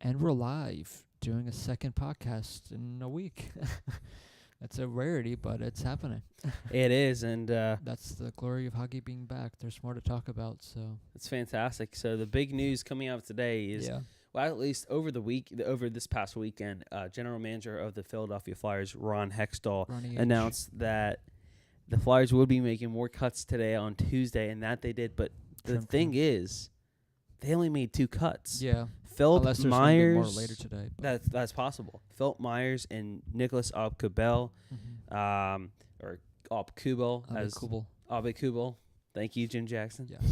And we're live doing a second podcast in a week. It's a rarity, but it's happening. It is, and That's the glory of hockey being back. There's more to talk about, so. it's fantastic. So the big news coming out today is, well, at least over this past weekend, general manager of the Philadelphia Flyers, Ron Hextall, announced that the Flyers would be making more cuts today on Tuesday, and that they did. But the thing is, they only made 2 cuts. Yeah. Philip Unless there's Myers, more later today. that's possible. Philip Myers and Nicolas Aubé-Kubel, or Aubè-Kubel, Aubè-Kubel. Thank you, Jim Jackson. Yes.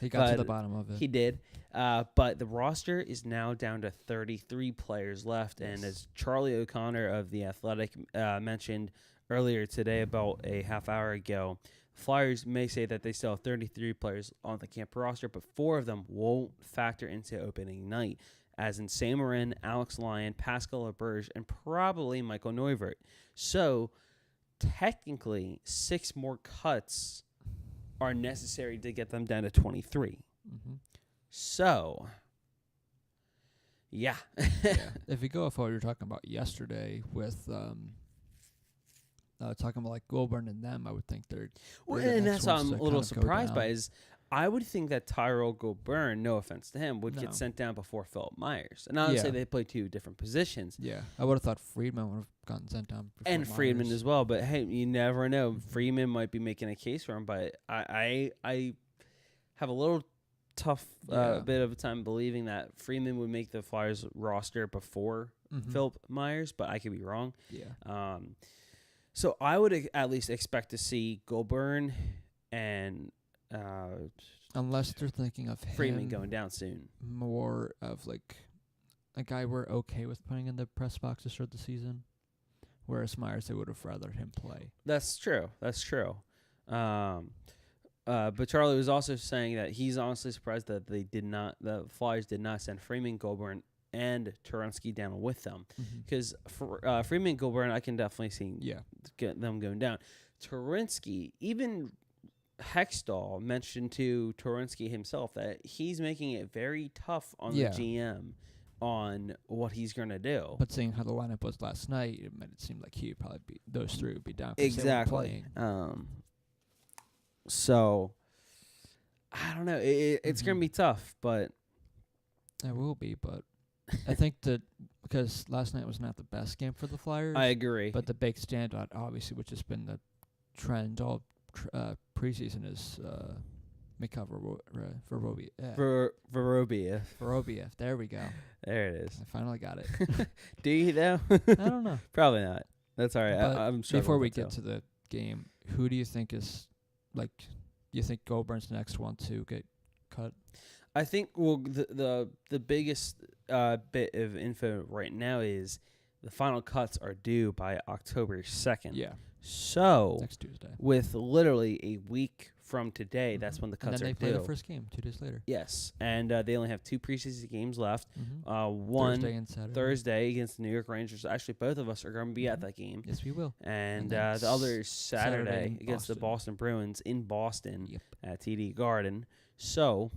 He got to the bottom of it. He did. But the roster is now down to 33 players left. Yes. And as Charlie O'Connor of The Athletic mentioned earlier today, about a half hour ago, Flyers may say that they still have 33 players on the camp roster, but 4 of them won't factor into opening night, as in Sam Morin, Alex Lyon, Pascal Laberge, and probably Michael Neuvirth. So, technically, 6 more cuts are necessary to get them down to 23. Mm-hmm. So, yeah. If you go off what you were talking about yesterday with talking about like Goulbourne and them, I would think they're and that's what I'm a little surprised by is I would think that Tyrell Goulbourne, no offense to him, would get sent down before Philip Myers. And obviously they play 2 different positions. Yeah, I would have thought Friedman would have gotten sent down before and Myers. Friedman as well. But hey, you never know. Friedman might be making a case for him, but I have a little tough bit of a time believing that Friedman would make the Flyers roster before Philip Myers, but I could be wrong. Yeah. So I would at least expect to see Goulbourne and unless they're thinking of Friedman going down soon. More of like a guy we're okay with putting in the press box to start the season, whereas Myers, they would have rather him play. That's true. But Charlie was also saying that he's honestly surprised that the Flyers did not send Friedman, Goulbourne, and Turinsky down with them, because for Friedman, Goulbourne, I can definitely see get them going down. Turinsky, even Hextall mentioned to Turinsky himself that he's making it very tough on the GM on what he's going to do. But seeing how the lineup was last night, it made it seem like he would probably be those 3 would be down. Exactly. So I don't know. It's going to be tough, but it will be. But I think that because last night was not the best game for the Flyers. I agree. But the big standout, obviously, which has been the trend all preseason, is Mikhail Vorobiev. There we go. There it is. I finally got it. Do you, though? I don't know. Probably not. That's all right. I'm sure. Before we get to the game, who do you think is, like, you think Goulbourne's the next one to get cut? I think the biggest bit of info right now is the final cuts are due by October 2nd. Yeah. So next Tuesday, with literally a week from today, that's when the cuts are due. And then they play the first game 2 days later. Yes, and they only have 2 preseason games left. One Thursday and Saturday. Thursday against the New York Rangers. Actually, both of us are going to be at that game. Yes, we will. And the other is Saturday against the Boston Bruins in Boston at TD Garden. So,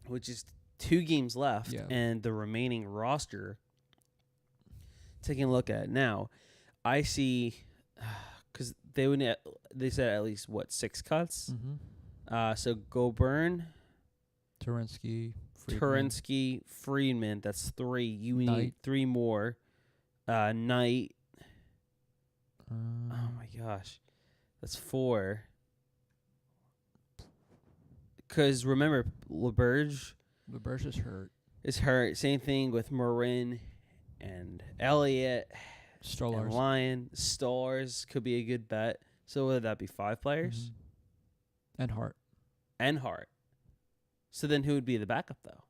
which is 2 games left, and the remaining roster. Taking a look at it now, I see, because they said at least 6 cuts. So Goulbourne, Turinsky, Friedman. That's 3. You need 3 more. Knight. Oh my gosh, that's 4. Because remember, Laberge is hurt. Same thing with Morin and Elliott. Stolarz. And Lyon. Stolarz could be a good bet. So would that be 5 players? And Hart. So then who would be the backup, though?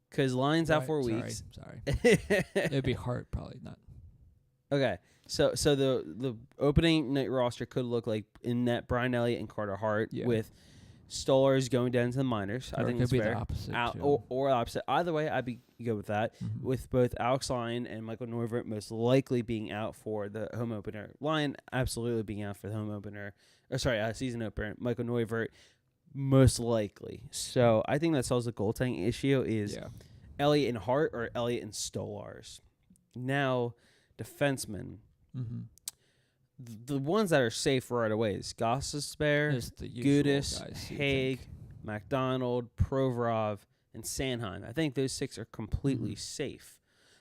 Because Lyon's out 4 weeks. Sorry. It would be Hart, probably not. Okay. So the opening night roster could look like in net Brian Elliott and Carter Hart with Stolarz going down to the minors. Or I think it it's could be fair. the opposite. Or opposite. Either way, I'd be good with that. With both Alex Lyon and Michael Neuvirth most likely being out for the home opener. Lyon absolutely being out for the home opener. Season opener. Michael Neuvirth most likely. So I think that solves the goaltending issue is Elliott and Hart or Elliott and Stolarz. Now, defensemen. Mm-hmm. The ones that are safe right away is Gostisbehere, Gudis, Haig, MacDonald, Provorov, and Sanheim. I think those 6 are completely safe.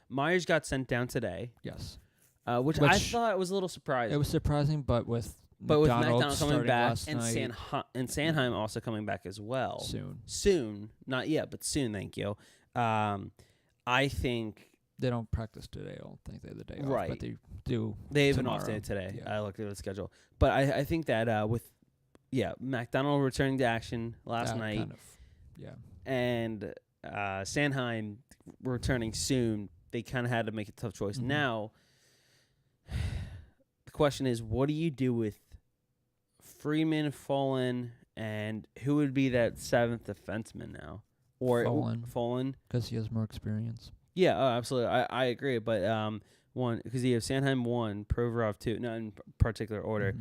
Myers got sent down today. Yes. Which I thought was a little surprising. It was surprising, but with MacDonald coming back and Sanheim also coming back as well. Soon. Not yet, but soon, thank you. I think... They don't practice today, I don't think. They have the day off, right. But they do They have tomorrow. an off day today. Yeah. I looked at the schedule. But I think that with MacDonald returning to action last night, kind of, and Sanheim returning soon, they kind of had to make a tough choice. Mm-hmm. Now, the question is, what do you do with Freeman, Folin, and who would be that 7th defenseman now? Or Folin? Because he has more experience. Yeah, absolutely. I agree. But one, because you have Sanheim 1, Provorov 2, not in particular order.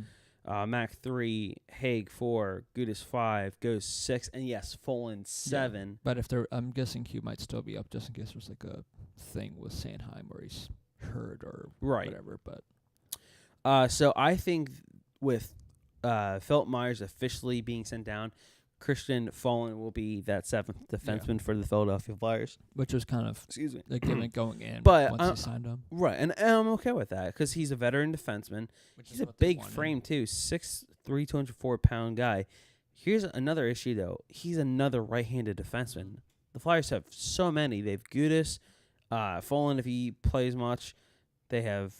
Mac 3, Haig 4, Gudis 5, Goes 6, and yes, Folin 7. Yeah. But if I'm guessing Q might still be up just in case there's like a thing with Sanheim where he's hurt or whatever. But so I think with Philip Myers officially being sent down, Christian Folin will be that 7th defenseman for the Philadelphia Flyers. Which was kind of the gimmick going in but, once he signed him. Right, and I'm okay with that because he's a veteran defenseman. He's a big frame, too. 6'3", 204-pound guy. Here's another issue, though. He's another right-handed defenseman. The Flyers have so many. They have Gudis, Folin if he plays much. They have...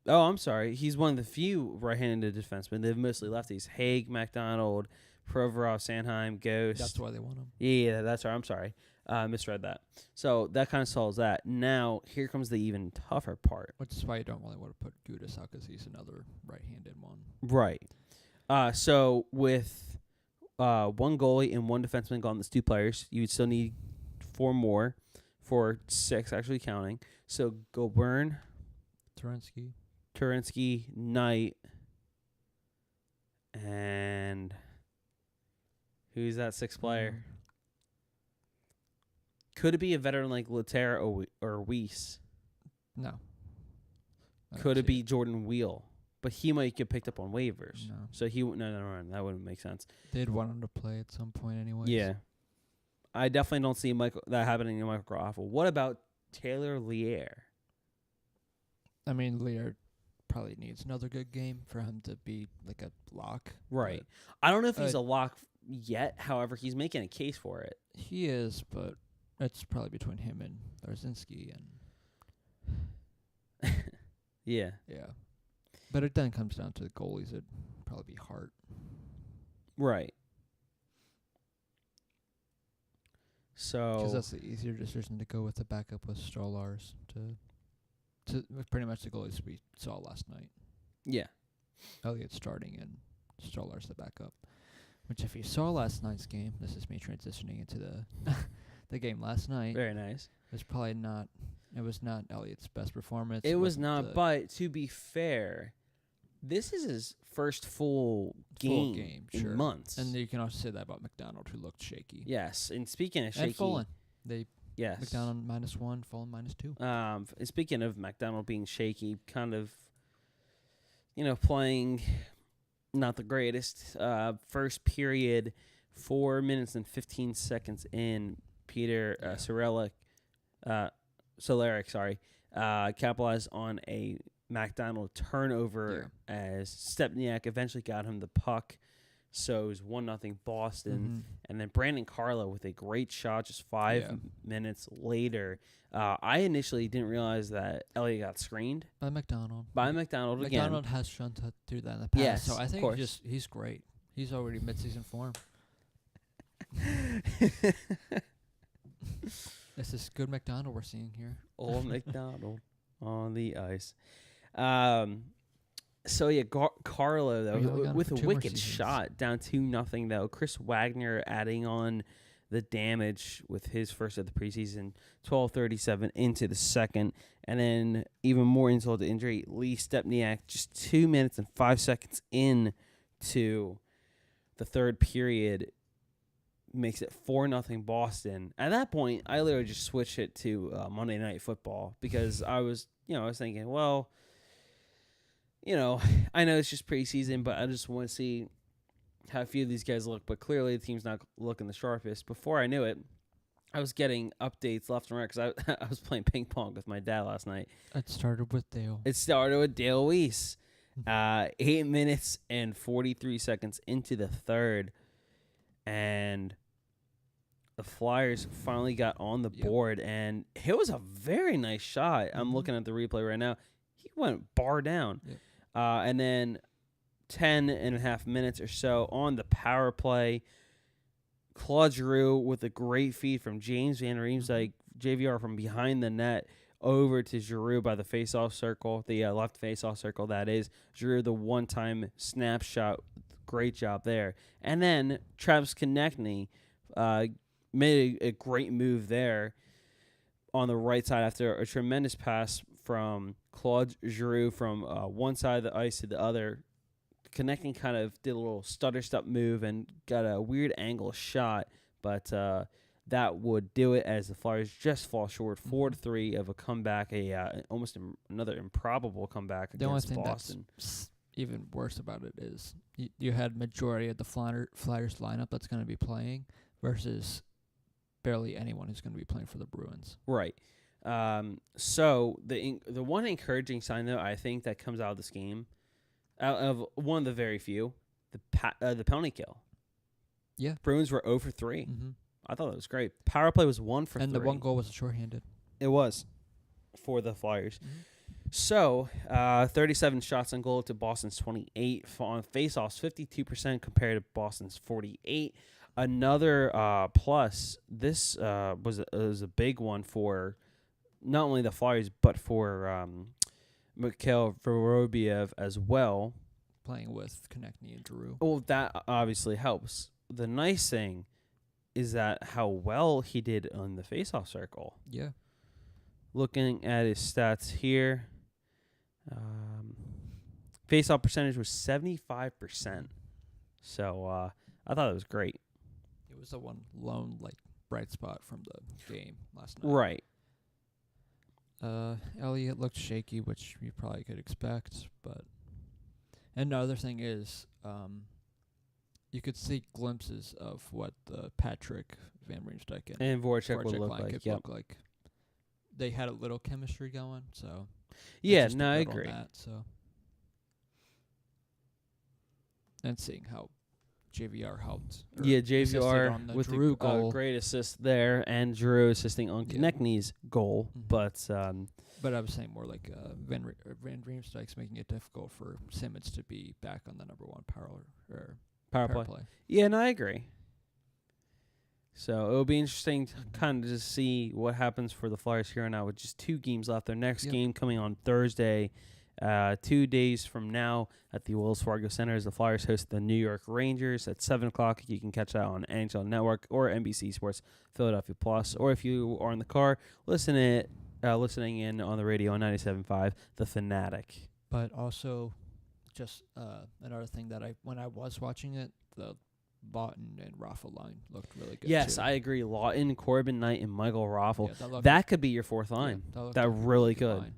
Oh, I'm sorry. He's one of the few right-handed defensemen. They've mostly lefties. Haig, MacDonald... Provorov, Sanheim, Ghost. That's why they want him. Yeah, that's right. I'm sorry. Misread that. So that kind of solves that. Now, here comes the even tougher part. Which is why you don't really want to put Gudis out because he's another right-handed one. Right. So with one goalie and one defenseman gone, that's 2 players, you would still need 4 more for 6, actually counting. So Goburn, Turinsky, Knight, and... Who's that 6th player? Could it be a veteran like Laterra or Weiss? No. Could it be Jordan Wheel? But he might get picked up on waivers. No. So no, that wouldn't make sense. They'd want him to play at some point anyway. Yeah. I definitely don't see that happening in Michael Groffel. What about Taylor Lear? I mean, Lear probably needs another good game for him to be like a lock. Right. I don't know if he's a lock yet. However, he's making a case for it. He is, but it's probably between him and Darzinski and yeah. But it then comes down to the goalies. It'd probably be Hart. Right. So because that's the easier decision to go with the backup with Stolarz to pretty much the goalies we saw last night. Yeah. Elliott starting and Stolarz the backup. Which, if you saw last night's game, this is me transitioning into the game last night. Very nice. It was not Elliott's best performance. It was not, but to be fair, this is his first full game in months. And you can also say that about MacDonald, who looked shaky. Yes, and speaking of shaky... And Folin. Yes. MacDonald -1, Folin -2. Speaking of MacDonald being shaky, kind of, playing... Not the greatest. First period, 4 minutes and 15 seconds in. Peter Solaric, capitalized on a MacDonald turnover as Stepniak eventually got him the puck. So it was 1-0 Boston. Mm-hmm. And then Brandon Carlo with a great shot just 5 minutes later. I initially didn't realize that Elliott got screened. By MacDonald again. MacDonald has shown to do that in the past. Yes, so I think he's great. He's already mid-season form. This is good MacDonald we're seeing here. Old MacDonald on the ice. Carlo, though, with a wicked shot, down 2-0, though. Chris Wagner adding on the damage with his first of the preseason, 12:37 into the second. And then even more insult to injury, Lee Stepniak just 2 minutes and 5 seconds into the third period makes it 4-0 Boston. At that point, I literally just switched it to Monday Night Football because I was thinking, well, I know it's just preseason, but I just want to see how a few of these guys look. But clearly, the team's not looking the sharpest. Before I knew it, I was getting updates left and right because I was playing ping pong with my dad last night. It started with Dale. It started with Dale Weiss. 8 minutes and 43 seconds into the third, and the Flyers finally got on the board, and it was a very nice shot. I'm looking at the replay right now. He went bar down. Yep. And then 10 and a half minutes or so on the power play, Claude Giroux with a great feed from James Van Riemsdyk, JVR from behind the net, over to Giroux by the face-off circle, the left face-off circle, that is. Giroux, the one-time snapshot, great job there. And then Travis Konechny made a great move there on the right side after a tremendous pass from Claude Giroux from one side of the ice to the other. Konechny kind of did a little stutter-step move and got a weird angle shot, but that would do it as the Flyers just fall short 4-3 of a comeback, almost another improbable comeback against Boston. The only thing that's even worse about it is you had majority of the Flyers lineup that's going to be playing versus barely anyone who's going to be playing for the Bruins. Right. So the one encouraging sign, though, I think that comes out of this game, out of one of the very few, the penalty kill. Yeah. Bruins were 0 for 3. Mm-hmm. I thought that was great. Power play was 1 for 3. And the one goal was shorthanded. It was for the Flyers. Mm-hmm. So, 37 shots on goal to Boston's 28. On faceoffs, 52% compared to Boston's 48. Another plus, this was a big one for not only the Flyers, but for Mikhail Vorobiev as well. Playing with Konechny and Giroux. Well, that obviously helps. The nice thing is that how well he did on the faceoff circle. Yeah. Looking at his stats here, faceoff percentage was 75%. So I thought it was great. It was the one lone bright spot from the game last night. Right. Elliott looked shaky, which you probably could expect, but another thing is you could see glimpses of what the Patrick Van Riemsdyk and Voracek would look line like. could Yep. look like. They had a little chemistry going, so yeah, no, I agree. That, so. And seeing how JVR helped. Yeah, JVR with Giroux a goal. great assist there, and Giroux assisting on Konechny's goal. Mm-hmm. But I was saying more like Van Riemsdyk's making it difficult for Simmons to be back on the number one power play. Yeah, no, I agree. So it'll be interesting to kind of just see what happens for the Flyers here and now with just 2 games left. Their next game coming on Thursday, 2 days from now at the Wells Fargo Center as the Flyers host the New York Rangers at 7 o'clock. You can catch that on NHL Network or NBC Sports Philadelphia Plus, or if you are in the car, listening in on the radio on 97.5, The Fanatic. But also, just another thing that when I was watching it, the Lawton and Raffle line looked really good. Yes, too. I agree. Lawton, Corbin Knight, and Michael Raffle. Yeah, that could be your fourth line. Yeah, that really good. Line.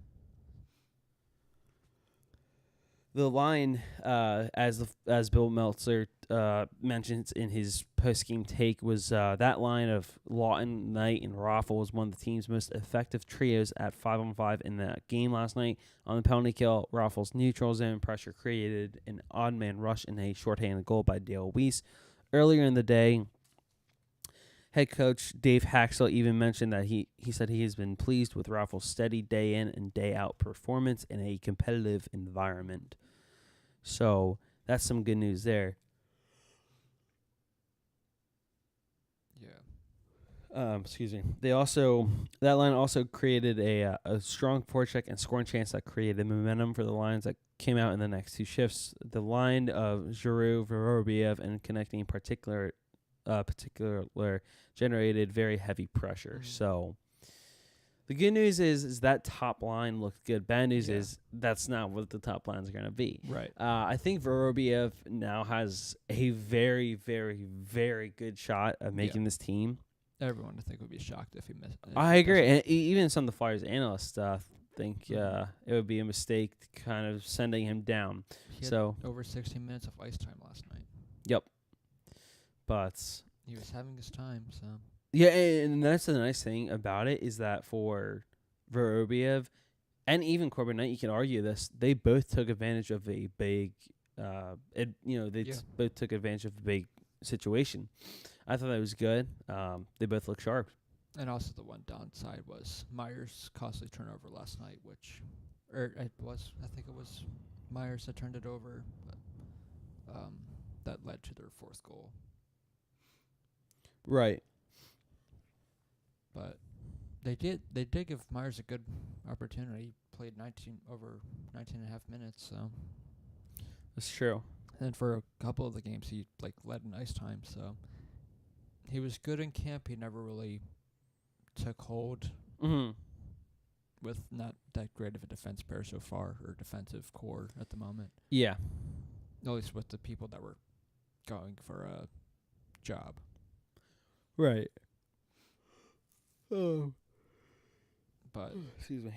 The line, as Bill Meltzer mentions in his post-game take, was that line of Lawton, Knight, and Raffle was one of the team's most effective trios at 5-on-5 in that game last night. On the penalty kill, Raffle's neutral zone pressure created an odd-man rush and a shorthanded goal by Dale Weiss. Earlier in the day, head coach Dave Haxtell even mentioned that he said he has been pleased with Raffle's steady day-in and day-out performance in a competitive environment. So that's some good news there. Yeah. Excuse me. That line also created a strong forecheck and scoring chance that created momentum for the lines that came out in the next 2 shifts. The line of Giroux, Vorobiev, and Konechny in particular generated very heavy pressure. Mm-hmm. So The good news is that top line looked good. Bad news Yeah. is that's not what the top lines are going to be. Right. I think Vorobiev now has a very, very, very good shot of making this team. Everyone, I think, would be shocked if he missed. I agree. And even some of the Flyers analysts think Mhm. it would be a mistake kind of sending him down. He had So, over 16 minutes of ice time last night. but He was having his time, so. yeah, and that's the nice thing about it is that for Vorobiev and even Corbin Knight, you can argue this. They both took advantage of a big, both took advantage of a big situation. I thought that was good. They both look sharp. And also the one downside was Myers' costly turnover last night, I think it was Myers that turned it over, but that led to their fourth goal. Right. But they did give Myers a good opportunity. He played 19 and a half minutes, so. That's true. And for a couple of the games, he led in ice time, so he was good in camp. He never really took hold Mm-hmm. with not that great of a defense pair so far, or defensive core at the moment. Yeah. At least with the people that were going for a job. Right. Oh. But Excuse me.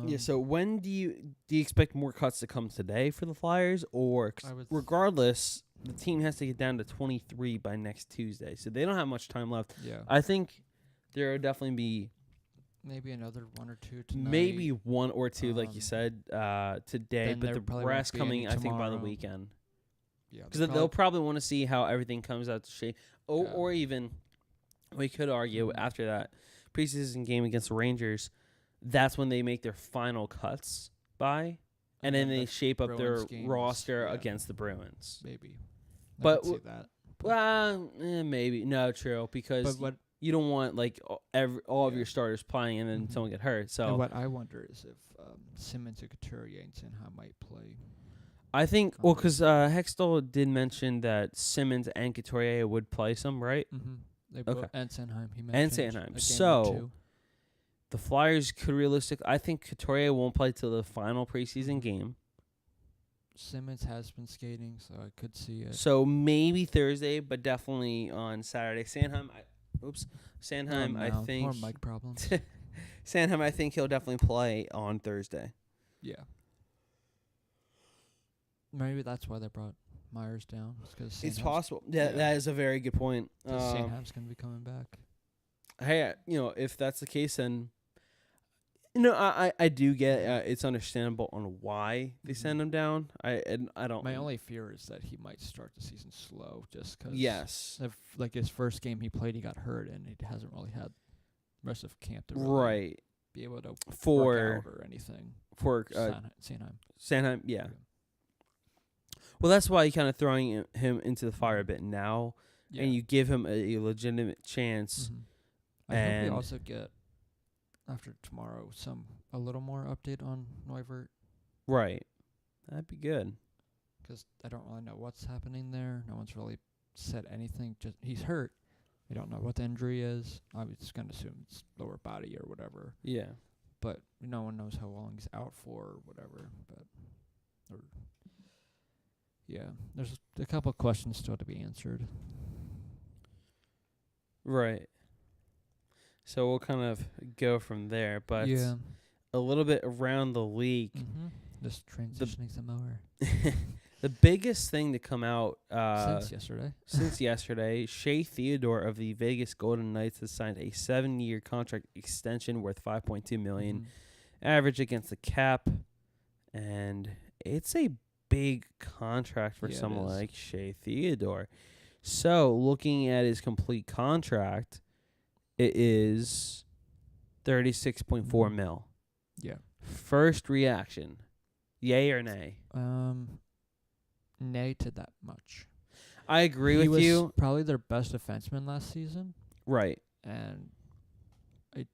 yeah, So when do you expect more cuts to come today for the Flyers, or regardless, the team has to get down to 23 by next Tuesday, so they don't have much time left. yeah, I think there will definitely be maybe another one or two tonight. maybe one or two, like you said, today, then but there the probably rest won't be any coming, I think, by the tomorrow. weekend, Yeah, because they'll probably want to see how everything comes out to shape, Yeah. or even we could argue Mhm. after that preseason game against the Rangers, that's when they make their final cuts by. And then they the shape up their Bruins game is- roster yeah. against the Bruins. maybe. I But could see that. Well, maybe. No, true. Because But what you don't want, like, all of Yeah. your starters playing and then Mhm. someone get hurt. So and what I wonder is if Simmons and Couturier and Sinha might play. I think, on well, because Thursday. Hextall did mention that Simmons and Couturier would play some, right? Mm-hmm. They Okay. and Sanheim, he And mentioned. Sanheim. a game or So, two. the Flyers could I think Couturier won't play till the final preseason Mhm. game. Simmons has been skating, so I could see it. So maybe Thursday, but definitely on Saturday. Sanheim, I More think mic problems. Sanheim, I think he'll definitely play on Thursday. Yeah. Maybe that's why they brought Myers down. It's possible. Yeah, yeah. that is a very good point. Sanheim's going to be coming back. Hey, if that's the case, then I do get it's understandable on why they send him down. I don't. My only fear is that he might start the season slow, just because. Yes. If his first game he played, he got hurt, and he hasn't really had rest of camp to really Right. be able to work For out or anything. for Sanheim. Sanheim, yeah. Well, that's why you kind of throwing him into the fire a bit now, Yeah. and you give him a legitimate chance. Mhm. I hope and- we also get after tomorrow a little more update on Neuvert, Right. That'd be good. because I don't really know what's happening there. No one's really said anything. Just he's hurt. We don't know what the injury is. I'm just gonna assume it's lower body or whatever. Yeah. But no one knows how long he's out for or whatever. Yeah, there's a couple of questions still to be answered. Right. So we'll kind of go from there, but yeah. a little bit around the league. Mm-hmm. Just transitioning some more. The biggest thing to come out Since yesterday. Shea Theodore of the Vegas Golden Knights has signed a 7-year contract extension worth $5.2 million, average against the cap, and it's a big contract for Yeah, it someone is. like Shea Theodore. So, looking at his complete contract, it is $36.4 mil. Yeah. First reaction, yay or nay? Nay to that much. I agree He with was you. probably their best defenseman last season, Right. and I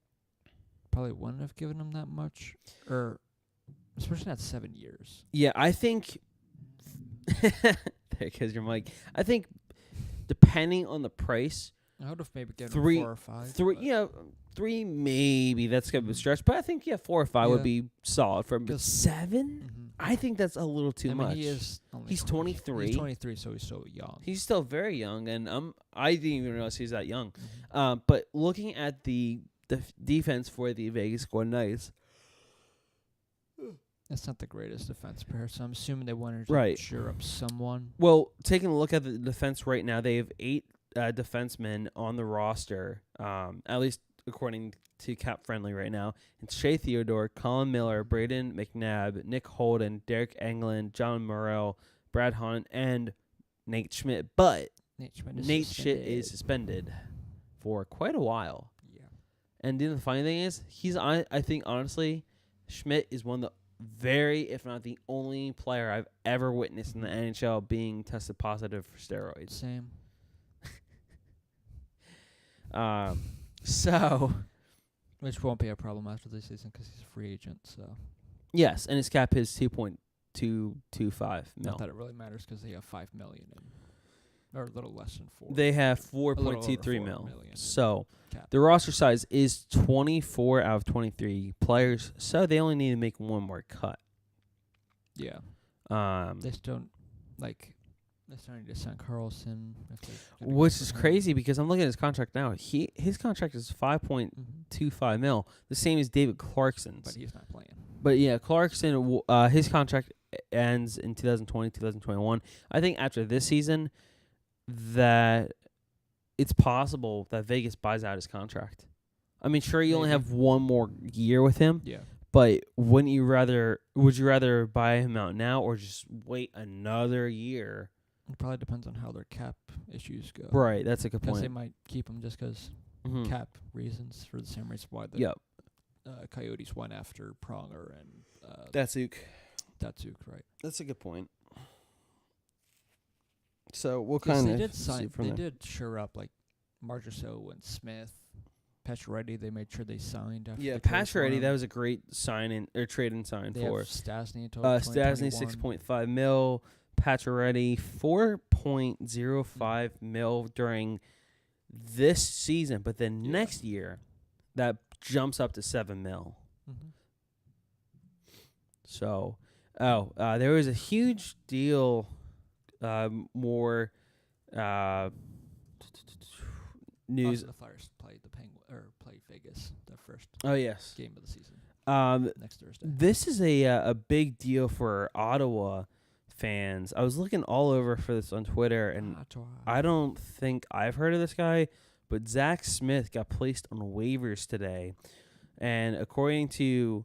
probably wouldn't have given him that much, or especially not 7 years. Yeah, I think there goes your mic. I think depending on the price, I would have maybe given Three- 4 or 5. Three, but yeah, three maybe. That's gonna be a Mhm. stretch, but I think 4 or 5 would Yeah. be solid for him. But 'Cause- 7, Mhm. I think that's a little too I mean, much. he is only He's 23. He's 23, so he's so young. He's still very young, and I didn't even realize he's that young. Mhm. But looking at the defense for the Vegas Golden Knights, It's not the greatest defense pair, so I'm assuming they wanted to Right. cheer up someone. well, taking a look at the defense right now, they have 8 defensemen on the roster, at least according to Cap Friendly right now. It's Shea Theodore, Colin Miller, Braden McNabb, Nick Holden, Derek Englund, John Morrell, Brad Hunt, and Nate Schmidt. But Nate Schmidt is Nate Schmidt is suspended for quite a while. Yeah. And then the funny thing is, I think, honestly, Schmidt is one of the very, if not the only player I've ever witnessed in the NHL being tested positive for steroids. Same. So, Which won't be a problem after this season because he's a free agent. So yes, and his cap is 2.225 mil. not that it really matters because they have $5 million or a little less than 4. They have little over 4.23 4 mil. million in So, cap. the roster size is 24 out of 23 players, so they only need to make one more cut. Yeah. Um, They still They're starting to sign Carlson. If they're gonna go which for is him. crazy because I'm looking at his contract now. His contract is 5.25 Mhm. mil, the same as David Clarkson's. But he's not playing. But yeah, Clarkson, his contract ends in 2020, 2021. I think after this season, that it's possible that Vegas buys out his contract. I mean, sure, you only Maybe. have one more year with him, Yeah. but would you rather buy him out now or just wait another year? It probably depends on how their cap issues go. Right, that's a good Because they point. might keep him just because Mhm. cap reasons for the same reason why the Yep, Coyotes went after Pronger and Datsuk. Datsuk, right? That's a good point. So we'll Yes, kind they of did see sign. from They there. did sure up like Marchessault and Smith, Pacioretty. They made sure they signed after. Yeah, they traded for Pacioretty, him. that was a great sign trade and sign They for. have Stasny until Stasny 2021. 6.5 mil, Pacioretty 4.05 mil during this season, but then Yeah. next year that jumps up to 7 mil. Mhm. So, there was a huge deal, more news. Also, the Flyers played played Vegas the first Oh yes. game of the season next Thursday. This is a big deal for Ottawa fans. I was looking all over for this on Twitter, and I don't think I've heard of this guy, but Zach Smith got placed on waivers today. And according to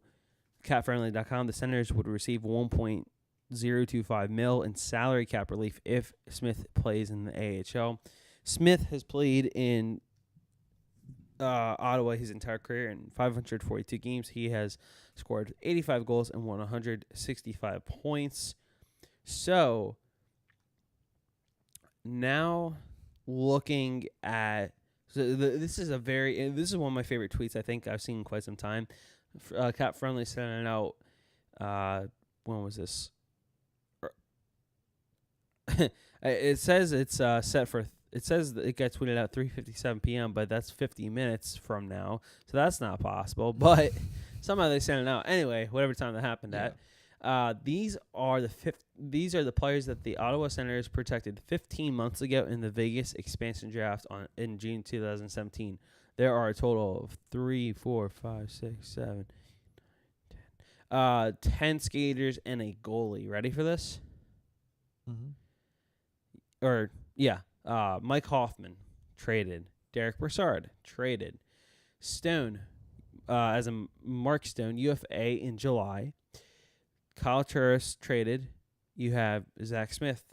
CapFriendly.com, the Senators would receive 1.025 mil in salary cap relief if Smith plays in the AHL. Smith has played in Ottawa his entire career. In 542 games, he has scored 85 goals and won 165 points. So now looking at this is one of my favorite tweets I think I've seen in quite some time. Cap Friendly sending out when was this? It says it's set for. It says that it got tweeted out 3:57 p.m., but that's 50 minutes from now, so that's not possible. But somehow they sent it out anyway. Whatever time that happened at. These are the players that the Ottawa Senators protected 15 months ago in the Vegas expansion draft in June 2017. There are a total of 3, 4, 5, 6, 7, 10 skaters and a goalie. Ready for this? Mm-hmm. Mike Hoffman traded. Derek Brassard traded. Stone, Mark Stone, UFA in July. Kyle Turris traded. You have Zach Smith,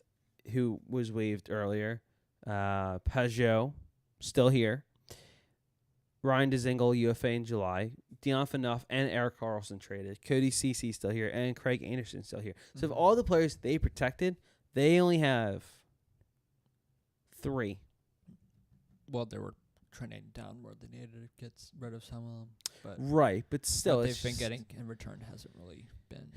who was waived earlier. Pajot, still here. Ryan Dzingel, UFA in July. Dion Phaneuf and Eric Carlson traded. Cody Ceci still here. And Craig Anderson still here. So of all the players they protected, they only have 3. Well, they were trending down more. They needed to get rid of some of them. But Right, but still, what it's they've been just- getting in return hasn't really been.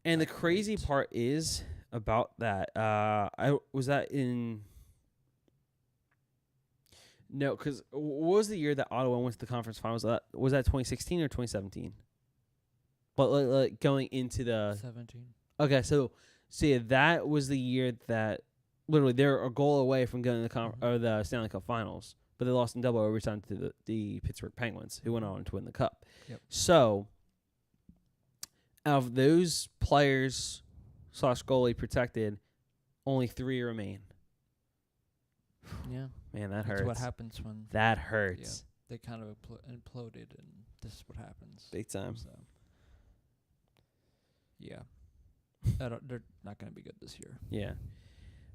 And the that crazy great. part is about that. I was that in No, because what was the year that Ottawa went to the conference finals? Was that 2016 or 2017? But like going into the 17. Okay, so see, that was the year that literally they're a goal away from getting the Stanley Cup Finals, but they lost in double overtime to the Pittsburgh Penguins, who went on to win the cup. Yep. So, out of those players / goalie protected, only 3 remain. Yeah. Man, that hurts. That's what happens when That hurts. they kind of imploded, and this is what happens. Big time. So, yeah. They're not going to be good this year. Yeah.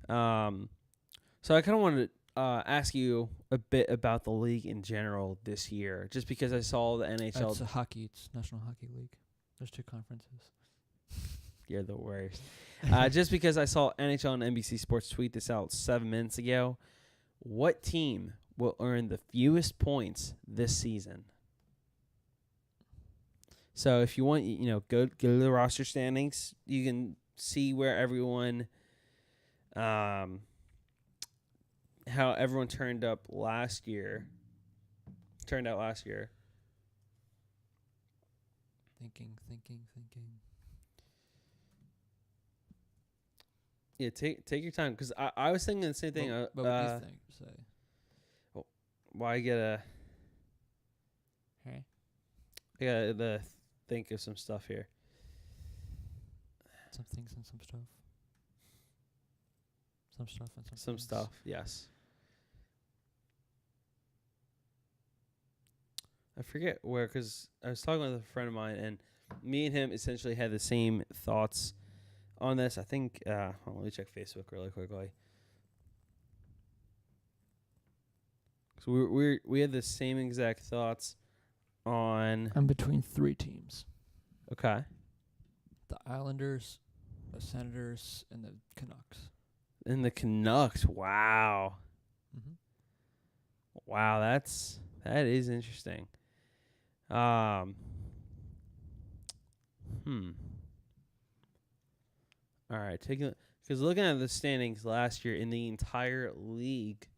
So I kind of wanted to ask you a bit about the league in general this year, just because I saw the NHL. It's hockey. It's National Hockey League. There's 2 conferences. You're the worst. Just because I saw NHL and NBC Sports tweet this out 7 minutes ago. What team will earn the fewest points this season? So if you want, go to the roster standings. You can see where everyone, how everyone turned out last year. Thinking. Yeah, take your time, because I was thinking the same thing. What would you think? Say. Why I gotta Hey. I gotta think of some stuff here. Some things and some stuff. Some stuff and some things. Stuff, yes. I forget where, because I was talking with a friend of mine, and me and him essentially had the same thoughts on this. I think, let me check Facebook really quickly. So we had the same exact thoughts on. I'm between 3 teams. Okay. The Islanders, the Senators, and the Canucks. And the Canucks, wow. Mm-hmm. Wow, that is interesting. All right, because looking at the standings last year in the entire league,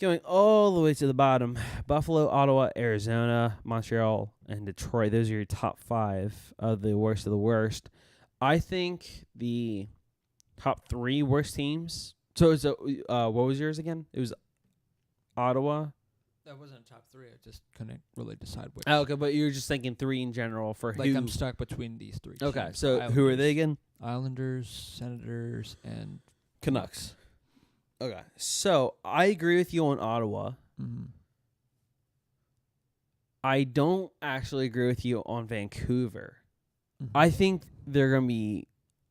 going all the way to the bottom, Buffalo, Ottawa, Arizona, Montreal, and Detroit. Those are your top 5 of the worst of the worst. I think the top 3 worst teams. So what was yours again? It was Ottawa. That wasn't top 3. I just couldn't really decide which. Oh, okay, but you were just thinking 3 in general for like who. I'm stuck between these 3 Okay, teams. so who are they again? Islanders, Senators, and Canucks. Okay, so I agree with you on Ottawa. Mm-hmm. I don't actually agree with you on Vancouver. Mm-hmm. I think they're going to be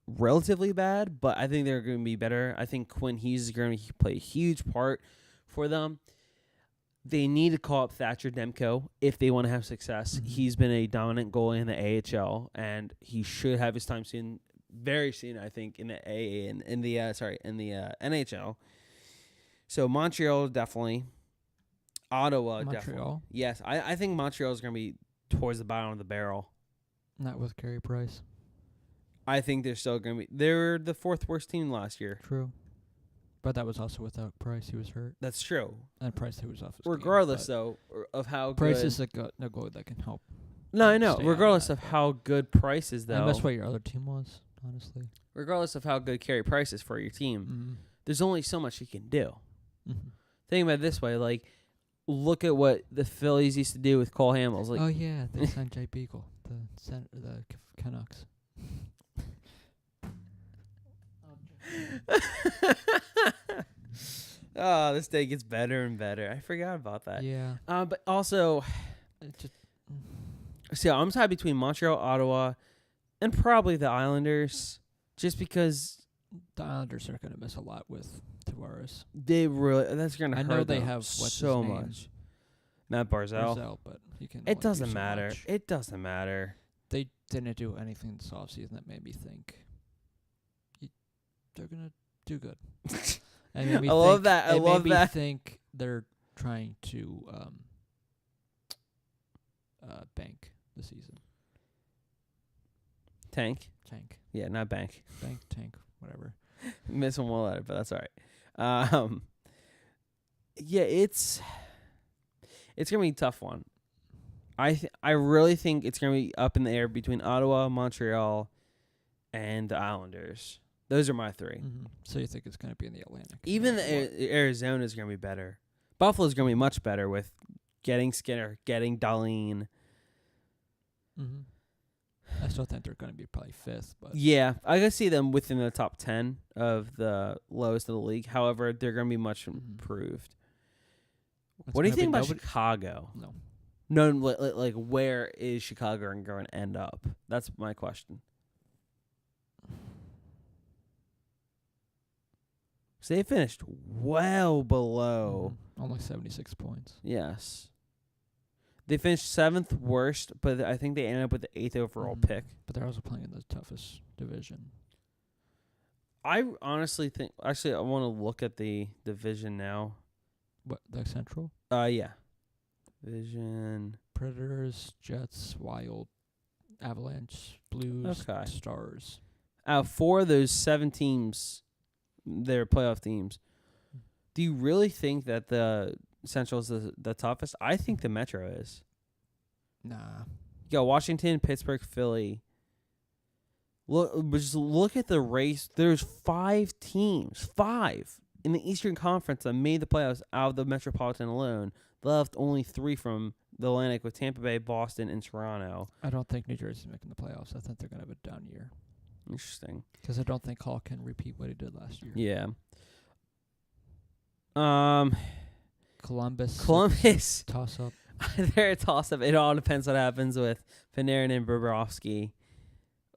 relatively bad, but I think they're going to be better. I think Quinn Hughes is going to play a huge part for them. They need to call up Thatcher Demko if they want to have success. Mm-hmm. He's been a dominant goalie in the AHL, and he should have his time soon, very soon, I think, in the NHL. So Montreal definitely, Ottawa definitely. Yes, I think Montreal is going to be towards the bottom of the barrel. Not with Carey Price. I think they're still going to be. They were the 4th worst team last year. True. But that was also without Price. He was hurt. That's true. And Price, who was off his regardless, though, of how Price good. is a goalie that can help. No, I know. Regardless of how good Price is, though. And that's what your other team was, honestly. Regardless of how good Carey Price is for your team, there's only so much he can do. Mm-hmm. Think about it this way. Like, look at what the Phillies used to do with Cole Hamels. Like, oh, yeah. They signed Jay Beagle, the Canucks. Oh, this day gets better and better. I forgot about that. Yeah. But also, see, I'm tied between Montreal, Ottawa, and probably the Islanders, just because the Islanders are going to miss a lot with Tavares. That's going to hurt. I know they them have so much. Matt Barzal. But he can. It doesn't matter. It doesn't matter. They didn't do anything this offseason that made me think they're gonna do good. I love that. I love that. Think they're trying to bank the season. Tank. Yeah, not bank. Tank, whatever. Missing one letter, but that's all right. Yeah, it's gonna be a tough one. I really think it's gonna be up in the air between Ottawa, Montreal, and the Islanders. Those are my 3. Mm-hmm. So you think it's going to be in the Atlantic? Even Arizona is gonna be better. Buffalo's gonna be much better with getting Skinner, getting Dahlin. Mm-hmm. I still think they're going to be probably 5th, but Yeah, I can see them within the top 10 of the lowest of the league. However, they're going to be much improved. What do you think about Chicago? No, like where is Chicago going to end up? That's my question. So they finished well below. Only 76 points. Yes. They finished 7th worst, but I think they ended up with the 8th overall pick. But they're also playing in the toughest division. I honestly think... Actually, I want to look at the division now. What, the Central? Yeah. Division... Predators, Jets, Wild, Avalanche, Blues, Stars. Out of 4 of those 7 teams, they're playoff teams. Do you really think that the Central is the toughest? I think the Metro is. Nah. You got Washington, Pittsburgh, Philly. Just look at the race. There's 5 teams, 5 in the Eastern Conference that made the playoffs out of the Metropolitan alone. Left only 3 from the Atlantic with Tampa Bay, Boston, and Toronto. I don't think New Jersey's making the playoffs. I think they're going to have a down year. Interesting. Because I don't think Hall can repeat what he did last year. Yeah. Columbus. Toss up. They're a toss up. It all depends what happens with Panarin and Bobrovsky.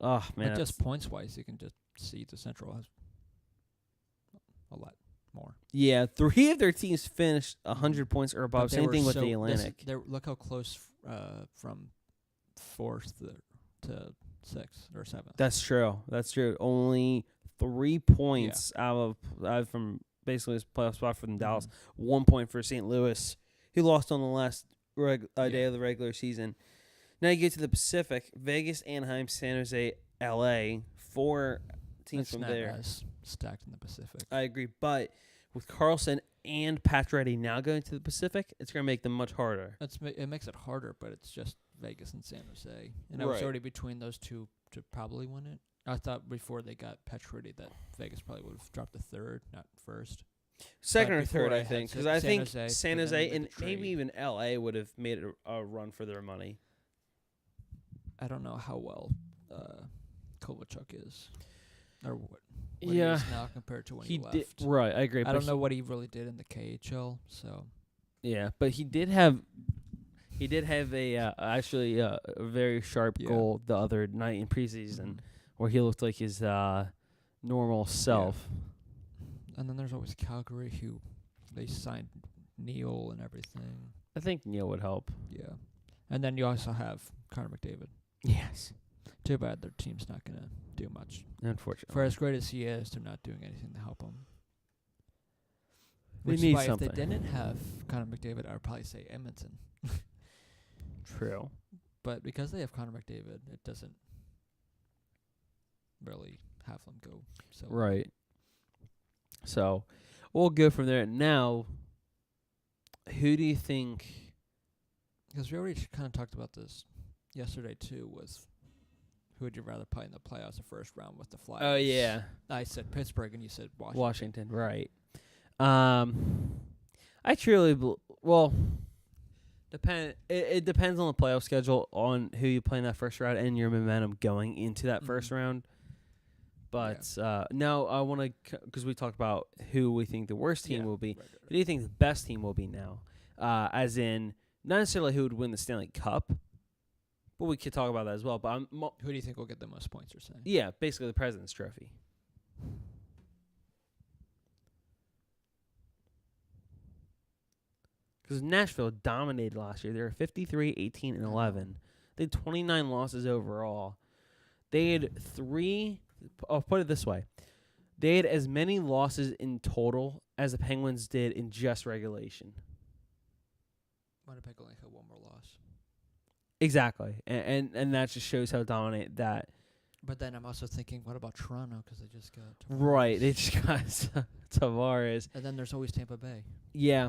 Oh man. But just points wise, you can just see the Central has a lot more. Yeah, 3 of their teams finished 100 points or above. Same thing with the Atlantic. Look how close from 4th to 6th or 7th. That's true. Only 3 points out from basically his playoff spot from Dallas. 1 point for St. Louis, who lost on the last day of the regular season. Now you get to the Pacific: Vegas, Anaheim, San Jose, LA. 4 teams from there. As stacked in the Pacific. I agree, but with Carlson and Pacioretty now going to the Pacific, it's going to make them much harder. It makes it harder, but it's just Vegas and San Jose, and I was already between those two to probably win it. I thought before they got Pacioretty that Vegas probably would have dropped to 3rd, not 1st. 2nd or 3rd, I think, because I think San Jose and maybe even LA would have made a run for their money. I don't know how well Kovalchuk is, or what he is now compared to when he left. Right, I agree. I don't know what he really did in the KHL. So yeah, but he did have actually a very sharp goal the other night in preseason where he looked like his normal self. And then there's always Calgary, who they signed Neal and everything. I think Neal would help. Yeah, and then you also have Connor McDavid. Yes. Too bad their team's not going to do much. Unfortunately. For as great as he is, they're not doing anything to help him. They Which need is why something. If they didn't have Connor McDavid, I would probably say Edmonton. True. But because they have Connor McDavid, it doesn't really have them go. So right. So we'll go from there. Now, who do you think... Because we already kind of talked about this yesterday, too, with who would you rather play in the playoffs the first round with the Flyers? Oh, yeah. I said Pittsburgh, and you said Washington. Washington, right. I truly... It depends on the playoff schedule, on who you play in that first round, and your momentum going into that first round. But now I want to... Because we talked about who we think the worst team will be. Right. Who do you think the best team will be now? As in... Not necessarily who would win the Stanley Cup, but we could talk about that as well. But who do you think will get the most points, you're saying? Yeah, basically the President's Trophy. Because Nashville dominated last year. They were 53, 18, and 11. They had 29 losses overall. They had I'll put it this way. They had as many losses in total as the Penguins did in just regulation. Winnipeg only had one more loss. Exactly, and that just shows how dominant that But then I'm also thinking, what about Toronto? Because they just got Right, they Tavares. just got Tavares. And then there's always Tampa Bay. Yeah.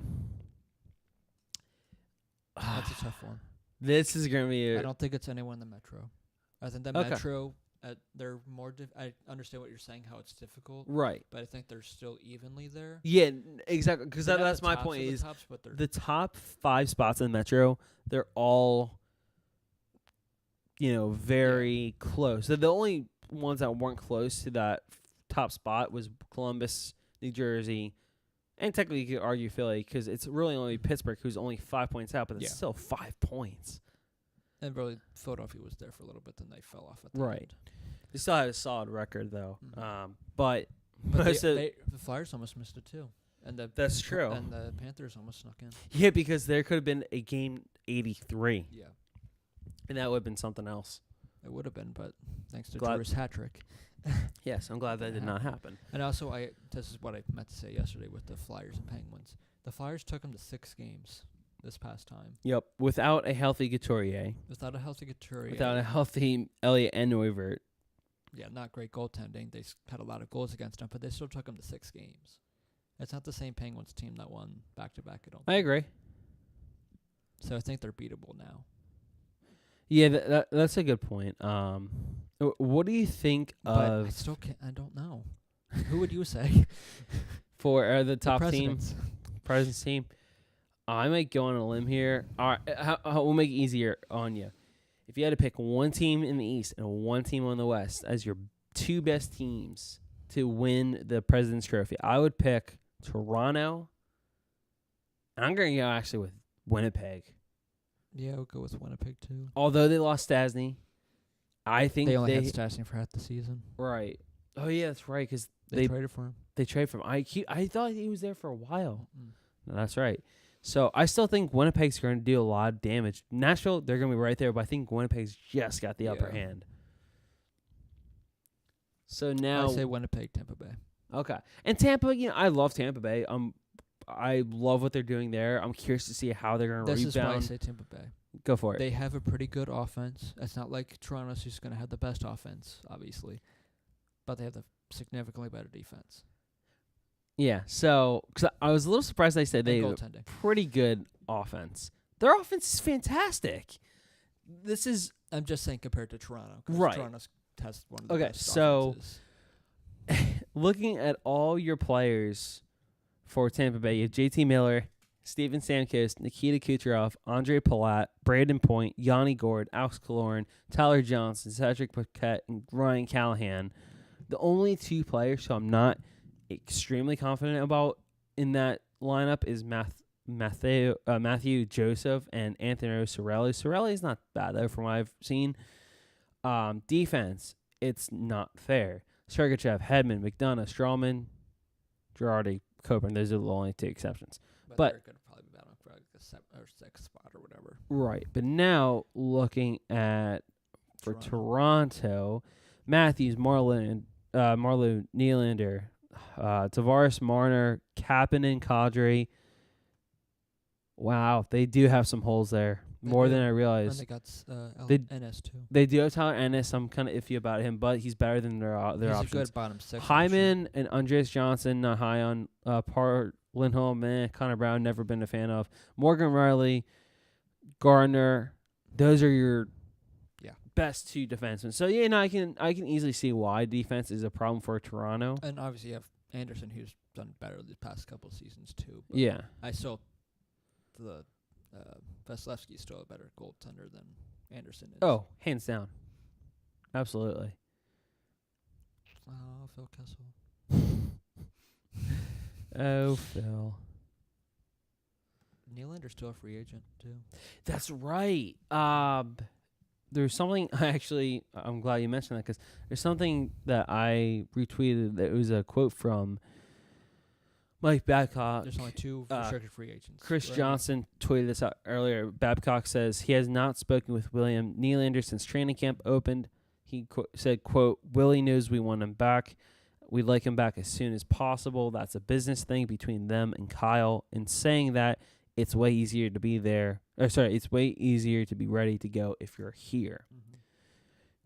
That's a tough one. This is going to be I don't think it's anyone in the Metro. I think the Okay. Metro, they're more. I understand what you're saying, how it's difficult, right. but I think they're still evenly there. Yeah, exactly. Because They're not that's the my tops point. of the Is tops, but they're the top 5 spots in the Metro? They're all, very close. So the only ones that weren't close to that top spot was Columbus, New Jersey, and technically you could argue Philly because it's really only Pittsburgh who's only 5 points out, but it's still 5 points. and really Philadelphia was there for a little bit, then they fell off at the Right. end. They still had a solid record though, Mhm. but But most of the Flyers almost missed it too, and that's true. And the Panthers almost snuck in. Yeah, because there could have been a game 83, Yeah, and that would have been something else. it would have been, but thanks to Glad- Drew's hat trick. Yes, I'm glad that did not happen. And also, this is what I meant to say yesterday with the Flyers and Penguins. The Flyers took them to 6 games this past time Yep, without a healthy Couturier, without a healthy Couturier. without a healthy Elliott and Neuvert. Yeah, not great goaltending. They had a lot of goals against them, but they still took them to 6 games. It's not the same Penguins team that won back-to-back, I don't I think. agree. So I think they're beatable now. Yeah, that's a good point. What do you think But I of still can't. I don't know. Who would you say? for the The top team, Presidents. President's team? I might go on a limb here. All right, we'll make it easier on you. If you had to pick one team in the East and one team on the West as your 2 best teams to win the President's Trophy, I would pick Toronto. And I'm going to go actually with Winnipeg. Yeah, we'll go with Winnipeg too. Although they lost Stasny, I think They only had Stastny for half the season. right. Oh yeah, that's right. Because They traded for him. they trade from I thought he was there for a while. Mm. No, that's right. So I still think Winnipeg's going to do a lot of damage. Nashville, they're going to be right there, but I think Winnipeg's just got the upper Yeah. hand. So now, I say Winnipeg, Tampa Bay. okay, and Tampa, I love Tampa Bay. I love what they're doing there. I'm curious to see how they're going to This is why I rebound. say Tampa Bay. Go for it. They have a pretty good offense. It's not like Toronto's who's going to have the best offense, obviously, but they have the significantly better defense. Yeah. So, because I was a little surprised they said And they have a goaltending. pretty good offense. Their offense is fantastic. This is I'm just saying compared to Toronto. 'Cause Right. Toronto has one of the Okay, best so- offenses. looking at all your players for Tampa Bay. You have JT Miller, Steven Stamkos, Nikita Kucherov, Andre Palat, Braden Point, Yanni Gord, Alex Killorn, Tyler Johnson, Cedric Paquette, and Ryan Callahan. The only 2 players who I'm not extremely confident about in that lineup is Matthew Joseph and Anthony Cirelli. Cirelli is not bad, though, from what I've seen. Defense, it's not fair. Sergachev, Hedman, McDonough, Strawman, Girardi, Coburn. Those are the only 2 exceptions. but- they're going to probably be battling for like a 7th or 6th spot or whatever. Right. But now, looking at for Toronto, Matthews, Marleau Nylander, Tavares, Marner, Kapanen, Kadri. Wow, they do have some holes there. They More do. than I And realized. they got They- NS too. They do have Tyler Ennis. I'm kind of iffy about him, but he's better than their He's a options. good bottom 6. Hyman and Andreas Johnson, not high on. Lindholm, Connor Brown, never been a fan of. Morgan Riley, Gardner, those are your best 2 defensemen. So yeah, no, I can easily see why defense is a problem for Toronto. And obviously you have Anderson, who's done better the past couple seasons too. But Yeah. I still Vasilevsky's still a better goaltender than Anderson is. Oh, hands down. Absolutely. Phil Kessel. Oh, Phil. Nylander's still a free agent too. That's right. There's something I'm glad you mentioned that because there's something that I retweeted that was a quote from Mike Babcock. There's only 2 restricted free agents. Chris right? Johnson tweeted this out earlier. Babcock says he has not spoken with William Nylander since training camp opened. He said, quote, Willie knows we want him back. We'd like him back as soon as possible. That's a business thing between them and Kyle. In saying that, it's way easier to be there. It's way easier to be ready to go if you're here. Mhm.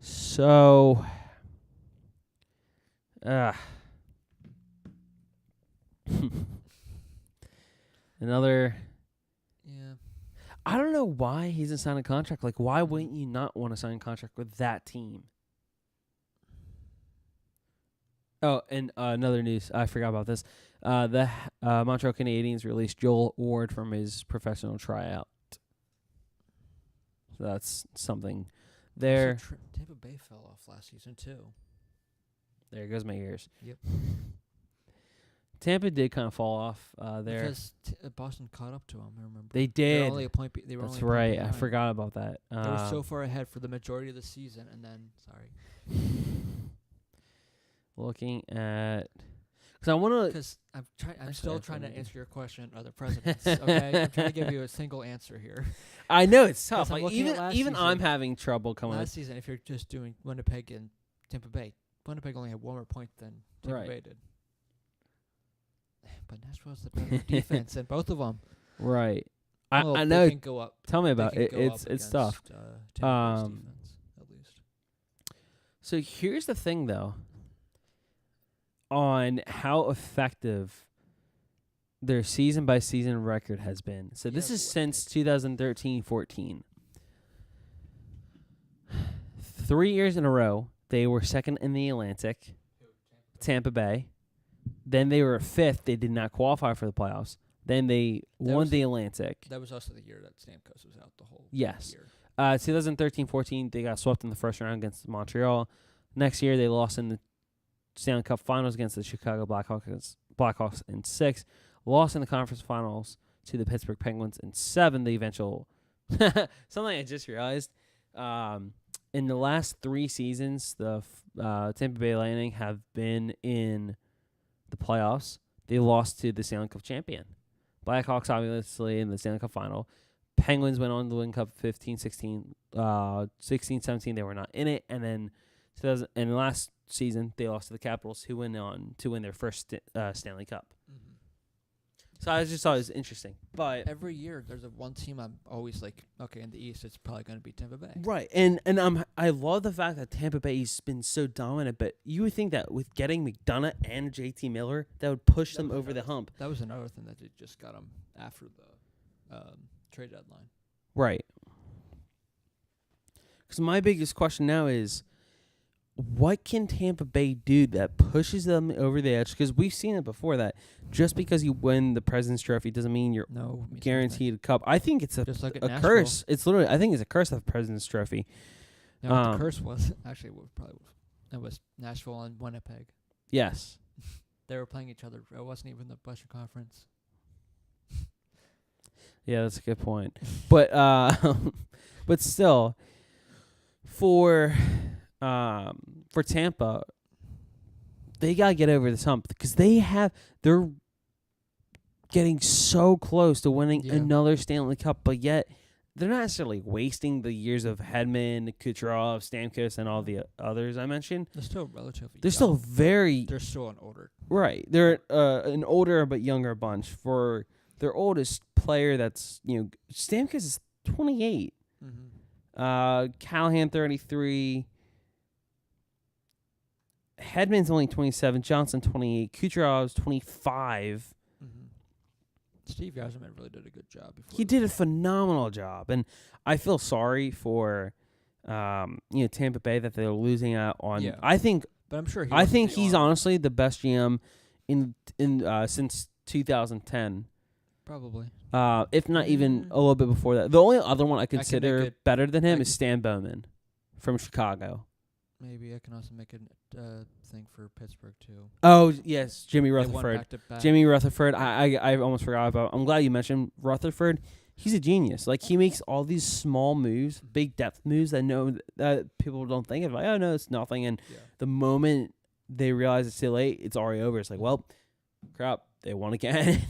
So, Another. Yeah. I don't know why he hasn't signed a contract. Like, why wouldn't you not want to sign a contract with that team? Oh, and another news. I forgot about this. The Montreal Canadiens released Joel Ward from his professional tryout. So that's something there. Tampa Bay fell off last season, too. There goes my ears. Yep. Tampa did kind of fall off there. Because Boston caught up to them, I remember. They did. They were only a point That's right. I forgot about that. They were so far ahead for the majority of the season, and then, Looking at... Because I want to... Because I'm still trying to answer your question, other presidents, okay? I'm trying to give you a single answer here. I know, it's tough. I'm Like, looking at even I'm season. having trouble coming Last season, if you're just doing Winnipeg and Tampa Bay, Winnipeg only had one more point than Tampa Bay did. But Nashville's the better defense in both of them. Right. Well, I know. They can go up. Tell me about it. They can go It's up tough. against, Tampa Bay's defense, at least. So here's the thing, though, on how effective their season-by-season record has been. So this is since 2013-14. 3 years in a row, they were second in the Atlantic, Tampa Bay. Then they were fifth. They did not qualify for the playoffs. Then they won the Atlantic. That was also the year that Stamkos was out the whole year. 2013-14, they got swept in the first round against Montreal. Next year, they lost in the Stanley Cup Finals against the Chicago Blackhawks in 6. Lost in the conference finals to the Pittsburgh Penguins in 7. The eventual... Something I just realized. In the last 3 seasons, the Tampa Bay Lightning have been in the playoffs. They lost to the Stanley Cup champion. Blackhawks, obviously, in the Stanley Cup final. Penguins went on to win Cup 15-16. 16-17, they were not in it. And then in the last season, they lost to the Capitals, who went on to win their first Stanley Cup. Mm-hmm. So I just thought it was interesting. But every year, there's one team I'm always like, okay, in the East, it's probably going to be Tampa Bay. Right, and I love the fact that Tampa Bay's been so dominant, but you would think that with getting McDonough and JT Miller, that would push them over the hump. That was another thing that they just got them after the trade deadline. Right. Because my biggest question now is, what can Tampa Bay do that pushes them over the edge? Because we've seen it before that just because you win the President's Trophy doesn't mean you're guaranteed a cup. I think it's a curse. It's literally, I think it's a curse of the President's Trophy. No, the curse was actually it was Nashville and Winnipeg. Yes. They were playing each other. It wasn't even the Western Conference. Yeah, that's a good point. But but still, for Tampa, they gotta get over this hump because they're getting so close to winning another Stanley Cup, but yet they're not necessarily wasting the years of Hedman, Kucherov, Stamkos, and all the others I mentioned. They're still relatively. They're still very. They're still an older. Right, they're an older but younger bunch. For their oldest player, that's Stamkos is 28. Mm-hmm. Callahan 33. Hedman's only 27. Johnson 28. Kucherov's 25. Mm-hmm. Steve Yzerman really did a good job. He did a phenomenal job, and I feel sorry for Tampa Bay that they're losing out on. Yeah. I think, but I'm sure he's honestly the best GM in since 2010. Probably. If not even a little bit before that. The only other one I consider better than him is Stan Bowman from Chicago. Maybe I can also make a thing for Pittsburgh too. Oh yes, Jimmy They Rutherford. won back-to-back. Jimmy Rutherford. I almost forgot about. I'm glad you mentioned Rutherford. He's a genius. Like, he makes all these small moves, big depth moves that people don't think of. Like, oh no, it's nothing. And the moment they realize it's too late, it's already over. It's like, well, crap, they won again.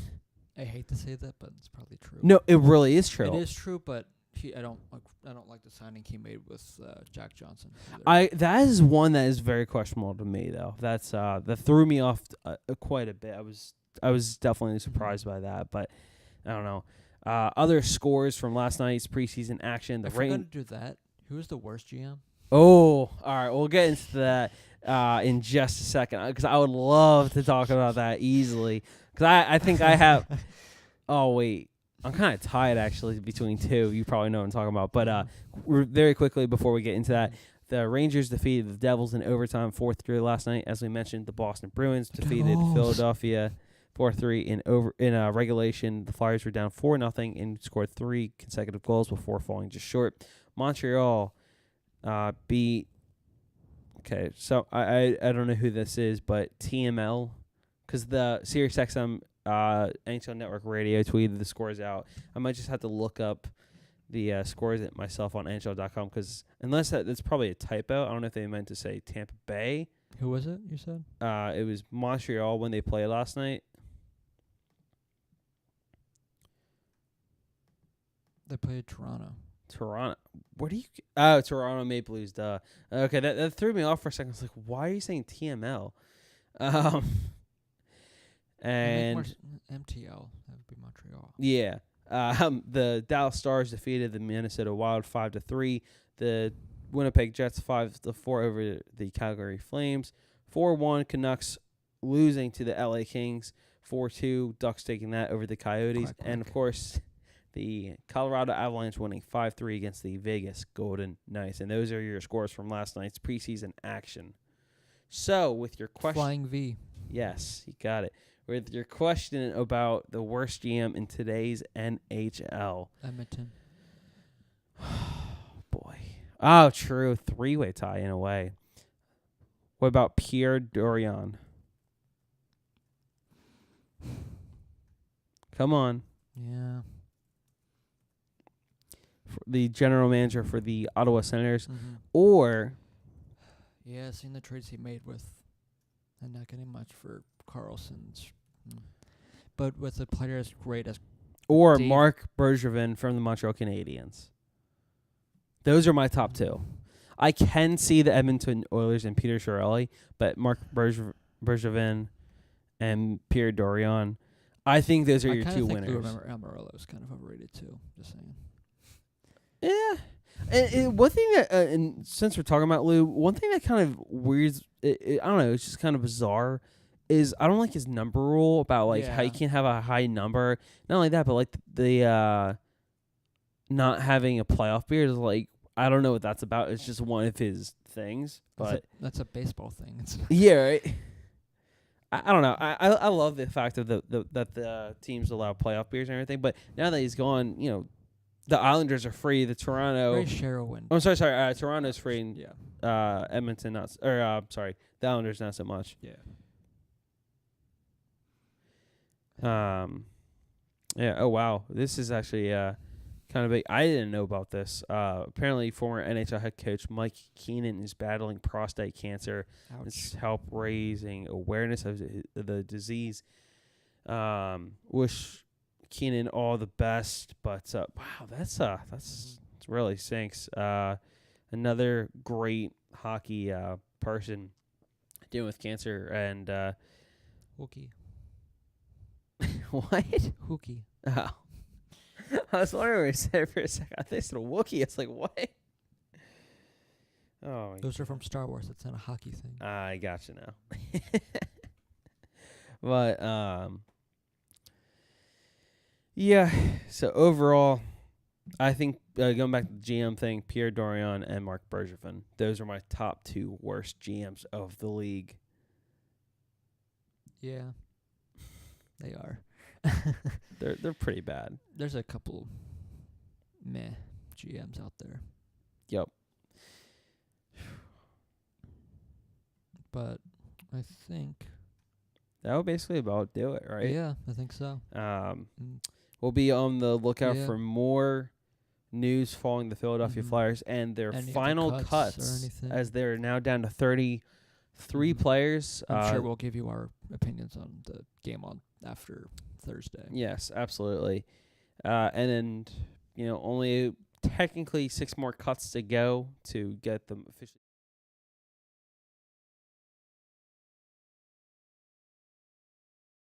I hate to say that, but it's probably true. No, it really is true. It is true, but I don't like the signing he made with Jack Johnson. That is one that is very questionable to me, though. That threw me off quite a bit. I was definitely surprised by that, but I don't know. Other scores from last night's preseason action. If we're going to do that, who was the worst GM? Oh, all right. We'll get into that. in just a second because I would love to talk about that easily. Because I think I have. Oh wait, I'm kind of tied actually between two. You probably know what I'm talking about. But very quickly before we get into that, the Rangers defeated the Devils in overtime 4-3 last night. As we mentioned, the Boston Bruins defeated Philadelphia 4-3 in regulation. The Flyers were down 4-0 and scored 3 consecutive goals before falling just short. Montreal beat. Okay, so I don't know who this is, but TML, because the SiriusXM NHL Network Radio tweeted the scores out. I might just have to look up the scores it myself on NHL.com, because unless that's probably a typo. I don't know if they meant to say Tampa Bay. Who was it, you said? It was Montreal when they played last night. They played Toronto. Toronto. What do you... Oh, Toronto Maple Leafs, duh. Okay, that threw me off for a second. I was like, why are you saying TML? And... MTL. That would be Montreal. Yeah. The Dallas Stars defeated the Minnesota Wild 5-3. The Winnipeg Jets 5-4 over the Calgary Flames. 4-1 Canucks losing to the LA Kings. 4-2 Ducks taking that over the Coyotes. Quack, quack. And, of course, the Colorado Avalanche winning 5-3 against the Vegas Golden Knights. And those are your scores from last night's preseason action. So, with your question... Flying V. Yes, you got it. With your question about the worst GM in today's NHL. Edmonton. Boy. Oh, true. 3-way tie in a way. What about Pierre Dorion? Come on. Yeah. The general manager for the Ottawa Senators. Mm-hmm. Or... Yeah, seeing the trades he made with... and not getting much for Carlson's. But with a player as great as... Or Marc Bergevin from the Montreal Canadiens. Those are my top two. I can see the Edmonton Oilers and Peter Chiarelli, but Marc Bergevin and Pierre Dorion, I think those are your two winners. I remember Amarillo is kind of overrated too. Just saying. Yeah. And one thing that, and since we're talking about Lou, one thing that kind of weirds, I don't know, it's just kind of bizarre, is I don't like his number rule about like how you can't have a high number. Not only that, but like the not having a playoff beard is like, I don't know what that's about. It's just one of his things. But that's a baseball thing. Yeah, right. I don't know. I love the fact of that the teams allow playoff beers and everything. But now that he's gone, you know, the Islanders are free. The Toronto. Very Sherwin. Oh, sorry. Toronto's free. And, yeah. Edmonton not. Or sorry, the Islanders not so much. Yeah. Yeah. Oh wow. This is actually kind of big. I didn't know about this. Apparently, former NHL head coach Mike Keenan is battling prostate cancer. Ouch. It's help raising awareness of the disease. Wish Keenan all the best, but wow, that's really sinks. Another great hockey person dealing with cancer and Hookie. What? Hookie. Oh. I was wondering what he said for a second. I think it's a Wookiee. It's like, what? Oh, those are from Star Wars. It's not a hockey thing. I got you now. But yeah. So overall, I think going back to the GM thing, Pierre Dorion and Marc Bergevin, those are my top two worst GMs of the league. Yeah, they are. They're pretty bad. There's a couple meh GMs out there. Yep. But I think that would basically about do it, right? Yeah, I think so. We'll be on the lookout for more news following the Philadelphia Flyers and their final cuts as they're now down to 33 players. I'm sure we'll give you our opinions on the game on after Thursday. Yes, absolutely. And then, only technically 6 more cuts to go to get them officially.